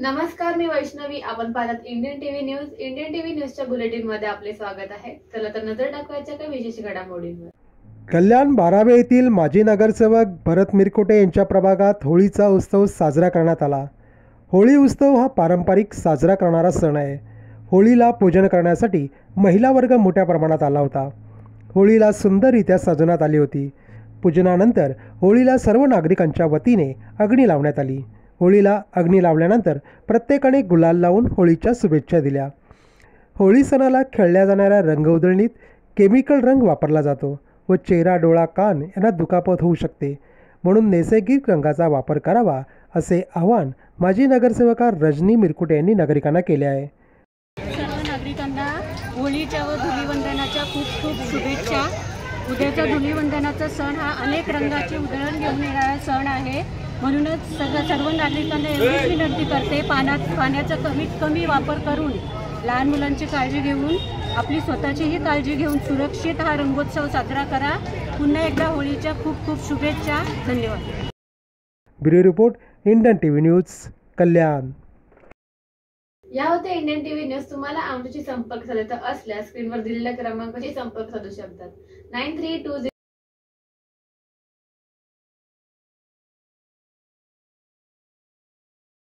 नमस्कार, मी वैष्णवी. आपण पाहतात Indian TV news. Indian TV न्यूजच्या बुलेटिन मध्ये आपले स्वागत आहे. चला तर नजर टाकवायच्या काही विशेष घडामोडींवर. कल्याण 12 येथील माजी नगरसेवक भरत मिरकुटे यांच्या प्रभागात होळीचा उत्सव साजरा करण्यात आला. होळी उत्सव हा पारंपरिक साजरा करणारा सण आहे. होळीला पूजन करण्यासाठी महिला वर्ग मोठ्या प्रमाणात आला होता. होळीला सुंदररित्या सजवण्यात आली होती. पूजनानंतर होळीला सर्व नागरिकांच्या वतीने अग्नी लावण्यात आली. होळीला अग्नी लावल्यानंतर प्रत्येकाने गुलाल लावून होळीच्या शुभेच्छा दिल्या. होळी सणाला खेळल्या जाणाऱ्या रंग उधळणीत केमिकल रंग वापरला जातो व चेहरा, डोळा, कान यांना दुखापत होऊ शकते, म्हणून नैसर्गिक रंगाचा वापर करावा असे आवाहन माजी नगरसेवका रजनी मिरकुटे यांनी नागरिकांना केले आहे. सर्व नागरिकांना होळीच्या व धुलीवंदनाच्या खूप खूप शुभेच्छा. उद्याचा धुलीवंदनाचा सण हा अनेक रंगाचे उधळण घेऊन येणारा सण आहे. म्हणूनच सर्व नागरिकांना एवढीच विनंती करते, पाण्याचा कमीत कमी वापर करून लहान मुलांची काळजी घेऊन आपली स्वतःचीही काळजी घेऊन सुरक्षित हा रंगोत्सव साजरा करा. पुन्हा एकदा होळीच्या खूप खूप शुभेच्छा. धन्यवाद. Bureau report, Indian TV news, Kalyan. या होत्या इंडियन टीव्ही न्यूज. तुम्हाला आमच्याशी संपर्क साधायचा असल्यास स्क्रीनवर दिलेल्या क्रमांकाशी संपर्क साधू शकतात. 9320